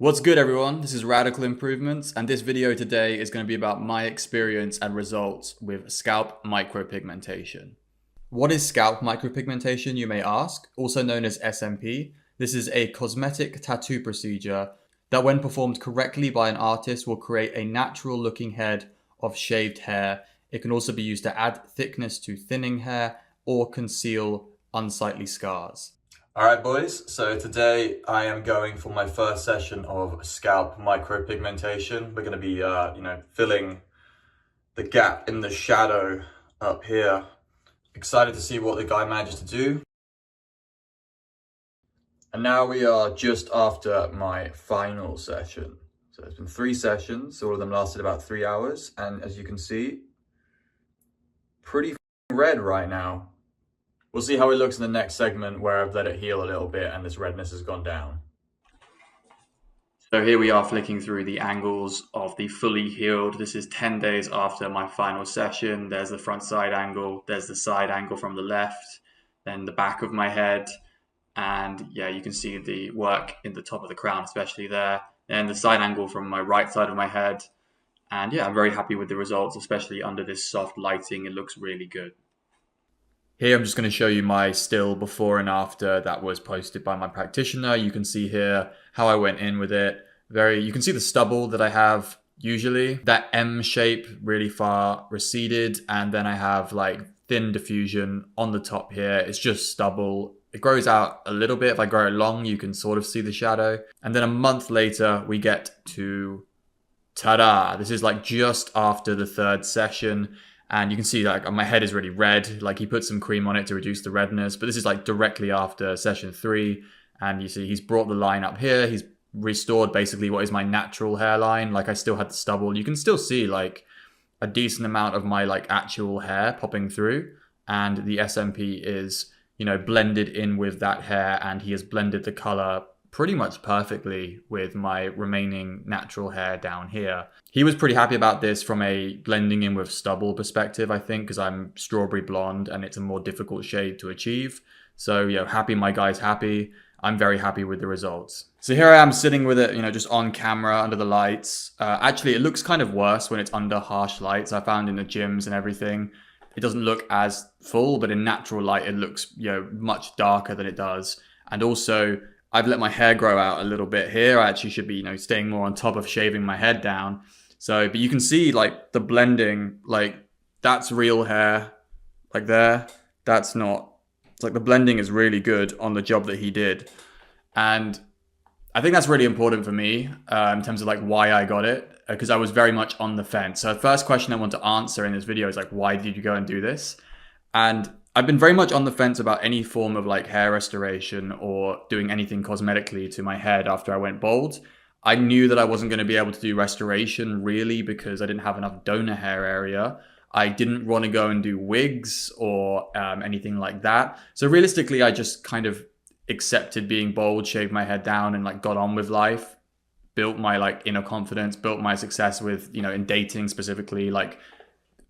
What's good, everyone? This is Radical Improvements, and this video today is going to be about my experience and results with scalp micropigmentation. What is scalp micropigmentation, you may ask? Also known as SMP. This is a cosmetic tattoo procedure that, when performed correctly by an artist, will create a natural looking head of shaved hair. It can also be used to add thickness to thinning hair or conceal unsightly scars. All right, boys, so today I am going for my first session of scalp micropigmentation. We're going to be, filling the gap in the shadow up here. Excited to see what the guy manages to do. And now we are just after my final session. So it's been 3 sessions, all of them lasted about 3 hours. And as you can see, pretty red right now. We'll see how it looks in the next segment where I've let it heal a little bit and this redness has gone down. So here we are flicking through the angles of the fully healed. This is 10 days after my final session. There's the front side angle, there's the side angle from the left, then the back of my head. And yeah, you can see the work in the top of the crown, especially there. And the side angle from my right side of my head. And yeah, I'm very happy with the results, especially under this soft lighting. It looks really good. Here I'm just going to show you my still before and after that was posted by my practitioner. You can see here how I went in with it. You can see the stubble that I have usually. That M shape really far receded, and then I have like thin diffusion on the top here. It's just stubble. It grows out a little bit. If I grow it long, you can sort of see the shadow. And then a month later, we get to ta-da! This is like just after the 3rd session. And you can see like my head is really red. Like he put some cream on it to reduce the redness. But this is like directly after session 3. And you see he's brought the line up here. He's restored basically what is my natural hairline. Like I still had the stubble. You can still see like a decent amount of my like actual hair popping through. And the SMP is, blended in with that hair. And he has blended the color pretty much perfectly with my remaining natural hair down here. He was pretty happy about this from a blending in with stubble perspective, I think, because I'm strawberry blonde and it's a more difficult shade to achieve. So, happy my guy's happy. I'm very happy with the results. So here I am sitting with it, just on camera under the lights. Actually, it looks kind of worse when it's under harsh lights. I found in the gyms and everything, it doesn't look as full, but in natural light, it looks, much darker than it does. And also, I've let my hair grow out a little bit here. I actually should be, staying more on top of shaving my head down. So, but you can see like the blending, like that's real hair, like there, that's not. It's like the blending is really good on the job that he did. And I think that's really important for me in terms of like why I got it, because I was very much on the fence. So the first question I want to answer in this video is like, why did you go and do this? And I've been very much on the fence about any form of like hair restoration or doing anything cosmetically to my head after I went bald. I knew that I wasn't going to be able to do restoration really because I didn't have enough donor hair area. I didn't want to go and do wigs or anything like that. So realistically, I just kind of accepted being bald, shaved my head down and like got on with life, built my like inner confidence, built my success with, in dating specifically, like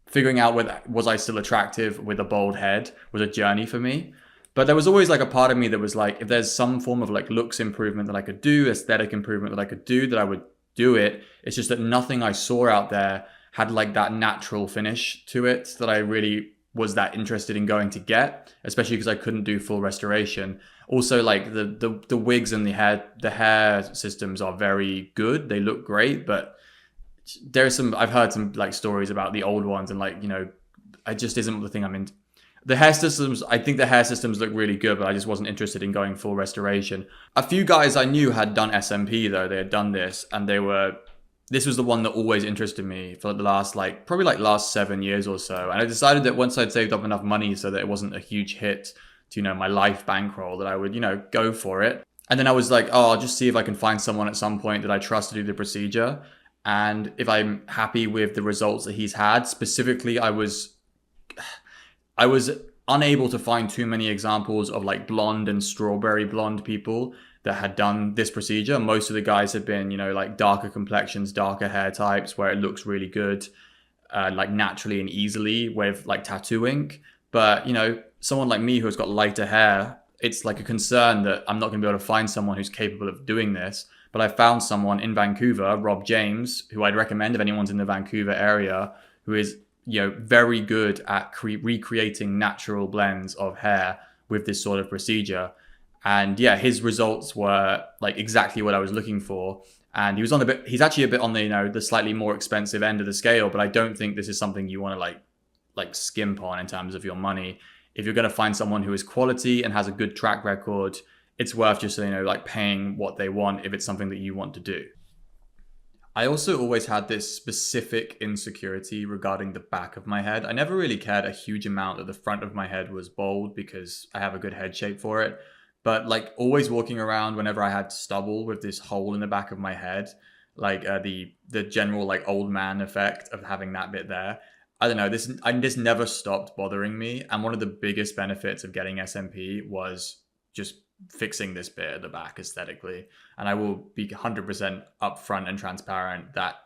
figuring out whether was I still attractive with a bald head was a journey for me. But there was always like a part of me that was like, if there's some form of like looks improvement that I could do, aesthetic improvement that I could do, that I would do it. It's just that nothing I saw out there had like that natural finish to it that I really was that interested in going to get, especially because I couldn't do full restoration. Also, like the wigs and the hair systems are very good. They look great, but I've heard some like stories about the old ones and like, it just isn't the thing I'm into. The hair systems, I think the hair systems look really good, but I just wasn't interested in going full restoration. A few guys I knew had done SMP though. They had done this and this was the one that always interested me for the last probably last 7 years or so. And I decided that once I'd saved up enough money so that it wasn't a huge hit to, my life bankroll, that I would, go for it. And then I was like, oh, I'll just see if I can find someone at some point that I trust to do the procedure. And if I'm happy with the results that he's had, specifically, I was unable to find too many examples of like blonde and strawberry blonde people that had done this procedure. Most of the guys had been, like darker complexions, darker hair types where it looks really good, like naturally and easily with like tattoo ink. But, someone like me who's got lighter hair, it's like a concern that I'm not going to be able to find someone who's capable of doing this. but I found someone in Vancouver, Rob James, who I'd recommend if anyone's in the Vancouver area, who is very good at recreating natural blends of hair with this sort of procedure. And yeah, his results were like exactly what I was looking for. And he's actually a bit on the slightly more expensive end of the scale, but I don't think this is something you want to like skimp on in terms of your money. If you're going to find someone who is quality and has a good track record, it's worth just like paying what they want if it's something that you want to do. I also always had this specific insecurity regarding the back of my head. I never really cared a huge amount that the front of my head was bald because I have a good head shape for it. But like always walking around whenever I had stubble with this hole in the back of my head, like the general like old man effect of having that bit there. I don't know, this never stopped bothering me. And one of the biggest benefits of getting SMP was just fixing this bit at the back aesthetically. And I will be 100% upfront and transparent that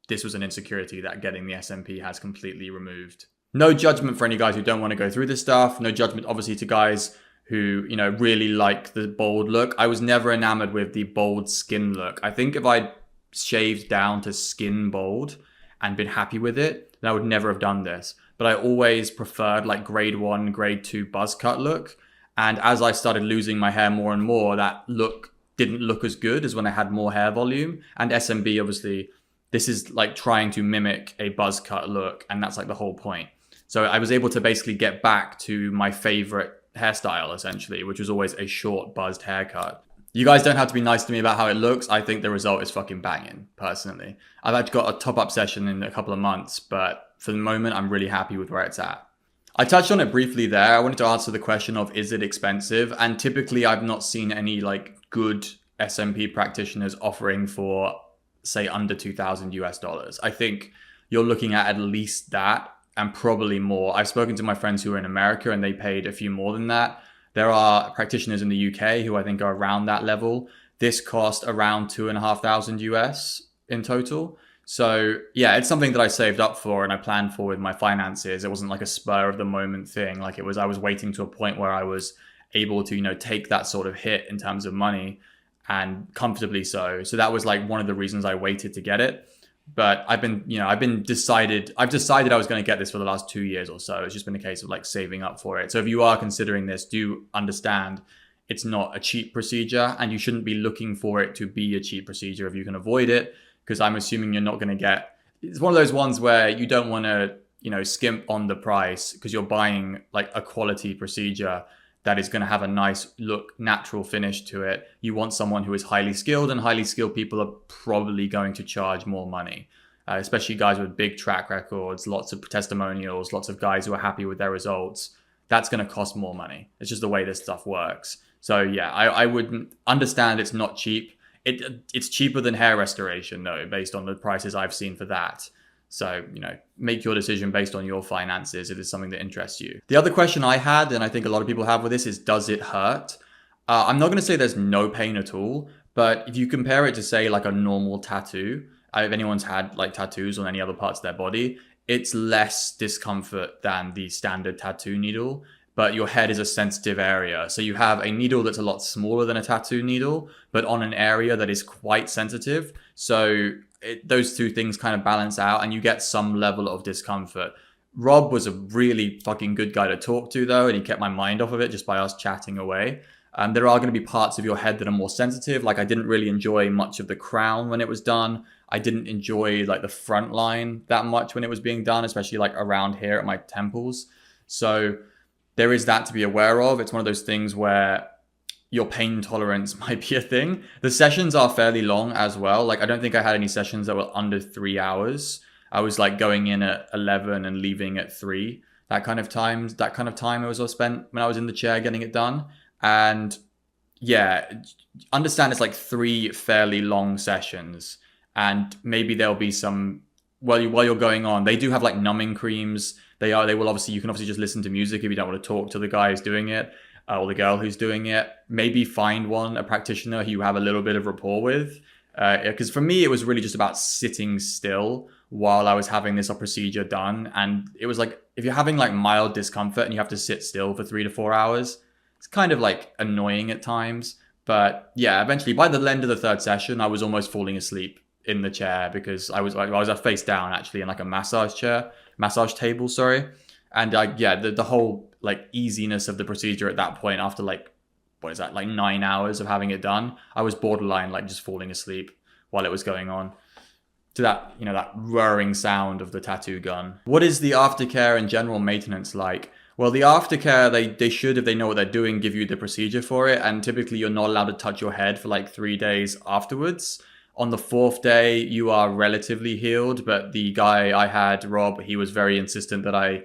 this was an insecurity that getting the SMP has completely removed. No judgment for any guys who don't want to go through this stuff. No judgment, obviously, to guys who, really like the bald look. I was never enamored with the bald skin look. I think if I'd shaved down to skin bald and been happy with it, then I would never have done this. But I always preferred like grade 1, grade 2 buzz cut look. And as I started losing my hair more and more, that look didn't look as good as when I had more hair volume. And SMB, obviously, this is like trying to mimic a buzz cut look. And that's like the whole point. So I was able to basically get back to my favorite hairstyle, essentially, which was always a short buzzed haircut. You guys don't have to be nice to me about how it looks. I think the result is fucking banging, personally. I've actually got a top-up session in a couple of months, but for the moment, I'm really happy with where it's at. I touched on it briefly there. I wanted to answer the question of, is it expensive? And typically, I've not seen any like good SMP practitioners offering for, say, under $2,000 US. I think you're looking at least that and probably more. I've spoken to my friends who are in America and they paid a few more than that. There are practitioners in the UK who I think are around that level. This cost around $2,500 US in total. So yeah, it's something that I saved up for and I planned for with my finances. It wasn't like a spur of the moment thing. Like I was waiting to a point where I was able to, take that sort of hit in terms of money, and comfortably so. So that was like one of the reasons I waited to get it. But I've decided I was going to get this for the last 2 years or so. It's just been a case of like saving up for it. So if you are considering this, do understand it's not a cheap procedure and you shouldn't be looking for it to be a cheap procedure if you can avoid it, because I'm assuming you're not going to get, it's one of those ones where you don't want to, skimp on the price because you're buying like a quality procedure that is going to have a nice look, natural finish to it. You want someone who is highly skilled, and highly skilled people are probably going to charge more money, especially guys with big track records, lots of testimonials, lots of guys who are happy with their results. That's going to cost more money. It's just the way this stuff works. So yeah, I wouldn't understand it's not cheap. It's cheaper than hair restoration though, based on the prices I've seen for that. So, make your decision based on your finances if it's something that interests you. The other question I had, and I think a lot of people have with this, is does it hurt? I'm not going to say there's no pain at all, but if you compare it to, say, like a normal tattoo, if anyone's had like tattoos on any other parts of their body, it's less discomfort than the standard tattoo needle. But your head is a sensitive area. So you have a needle that's a lot smaller than a tattoo needle, but on an area that is quite sensitive. So those two things kind of balance out and you get some level of discomfort. Rob was a really fucking good guy to talk to though, and he kept my mind off of it just by us chatting away. There are going to be parts of your head that are more sensitive. Like I didn't really enjoy much of the crown when it was done. I didn't enjoy like the front line that much when it was being done, especially like around here at my temples. So there is that to be aware of. It's one of those things where your pain tolerance might be a thing. The sessions are fairly long as well. Like I don't think I had any sessions that were under 3 hours. I was like going in at 11 and leaving at 3. That kind of time I was spent when I was in the chair getting it done. And yeah, understand it's like 3 fairly long sessions. And maybe there'll be some, while you're going on, they do have like numbing creams. You can obviously just listen to music if you don't want to talk to the guy who's doing it or the girl who's doing it. Maybe find a practitioner who you have a little bit of rapport with. Because for me, it was really just about sitting still while I was having this procedure done. And it was like, if you're having like mild discomfort and you have to sit still for 3 to 4 hours, it's kind of like annoying at times. But yeah, eventually by the end of the third session, I was almost falling asleep in the chair because I was face down actually in like a massage table, sorry. And the whole like easiness of the procedure at that point after like, what is that, like 9 hours of having it done, I was borderline like just falling asleep while it was going on, to that, you know, that whirring sound of the tattoo gun. What is the aftercare and general maintenance like? Well, the aftercare, they should, if they know what they're doing, give you the procedure for it. And typically you're not allowed to touch your head for like 3 days afterwards. On the 4th day, you are relatively healed. But the guy I had, Rob, he was very insistent that I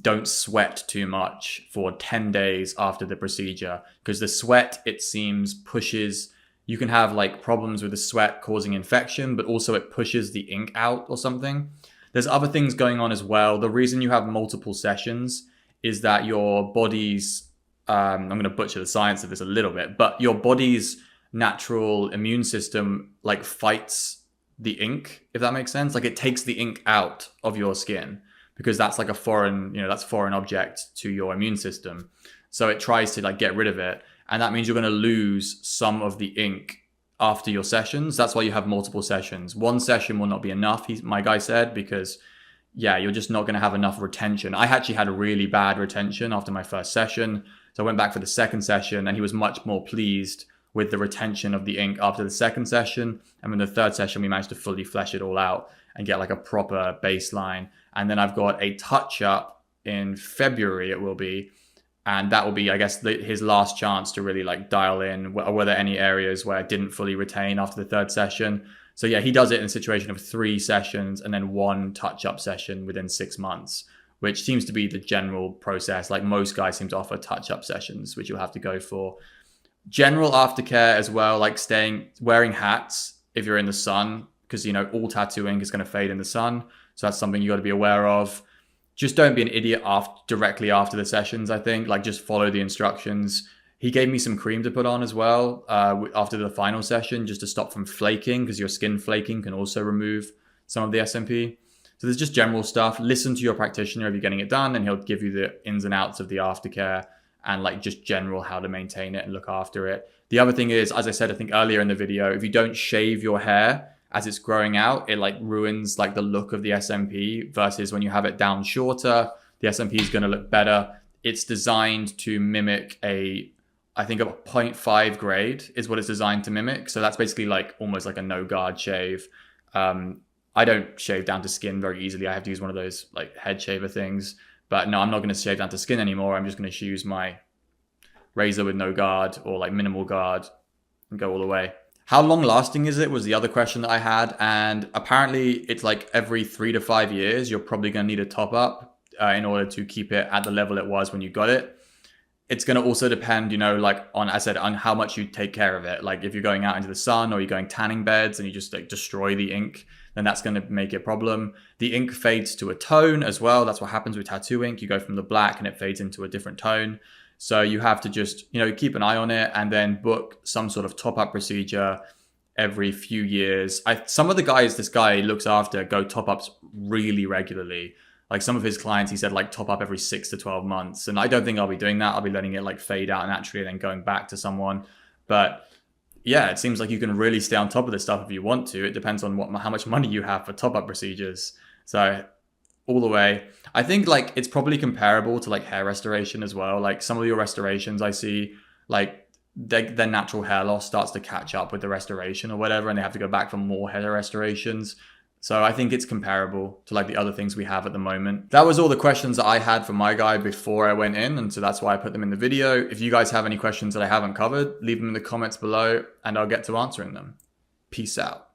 don't sweat too much for 10 days after the procedure. Because the sweat, it seems, pushes... You can have like problems with the sweat causing infection, but also it pushes the ink out or something. There's other things going on as well. The reason you have multiple sessions is that your body's, I'm going to butcher the science of this a little bit, but your body's natural immune system like fights the ink, if that makes sense. Like it takes the ink out of your skin because that's like a foreign, you know, that's foreign object to your immune system. So it tries to like get rid of it. And that means you're going to lose some of the ink after your sessions. That's why you have multiple sessions. One session will not be enough, my guy said, because yeah, you're just not going to have enough retention. I actually had a really bad retention after my first session. So I went back for the second session and he was much more pleased with the retention of the ink after the second session. And in the third session, we managed to fully flesh it all out and get like a proper baseline. And then I've got a touch up in February, it will be. And that will be, I guess, his last chance to really like dial in. Were there any areas where I didn't fully retain after the third session? So yeah, he does it in a situation of 3 sessions and then 1 touch-up session within 6 months, which seems to be the general process. Like most guys seem to offer touch-up sessions, which you'll have to go for. General aftercare as well, like wearing hats if you're in the sun, because you know all tattoo ink is going to fade in the sun. So that's something you got to be aware of. Just don't be an idiot directly after the sessions, I think. Like, just follow the instructions. He gave me some cream to put on as well after the final session, just to stop from flaking, because your skin flaking can also remove some of the SMP. So there's just general stuff. Listen to your practitioner if you're getting it done, and he'll give you the ins and outs of the aftercare and like just general how to maintain it and look after it. The other thing is, as I said, I think earlier in the video, if you don't shave your hair as it's growing out, it like ruins like the look of the SMP, versus when you have it down shorter, the SMP is going to look better. It's designed to mimic I think a 0.5 grade is what it's designed to mimic. So that's basically like almost like a no guard shave. I don't shave down to skin very easily. I have to use one of those like head shaver things, but no, I'm not going to shave down to skin anymore. I'm just going to use my razor with no guard or like minimal guard and go all the way. How long lasting is it was the other question that I had. And apparently it's like every 3 to 5 years, you're probably going to need a top up in order to keep it at the level it was when you got it. It's going to also depend, you know, like on how much you take care of it. Like if you're going out into the sun or you're going tanning beds and you just like destroy the ink, then that's going to make it a problem. The ink fades to a tone as well. That's what happens with tattoo ink. You go from the black and it fades into a different tone. So you have to just, you know, keep an eye on it and then book some sort of top-up procedure every few years. Some of the guys this guy looks after go top-ups really regularly. Like some of his clients, he said like top up every 6 to 12 months. And I don't think I'll be doing that. I'll be letting it like fade out naturally and then going back to someone. But yeah, it seems like you can really stay on top of this stuff if you want to. It depends on how much money you have for top-up procedures. So all the way. I think like it's probably comparable to like hair restoration as well. Like some of your restorations I see, like their natural hair loss starts to catch up with the restoration or whatever, and they have to go back for more hair restorations. So I think it's comparable to like the other things we have at the moment. That was all the questions that I had for my guy before I went in. And so that's why I put them in the video. If you guys have any questions that I haven't covered, leave them in the comments below and I'll get to answering them. Peace out.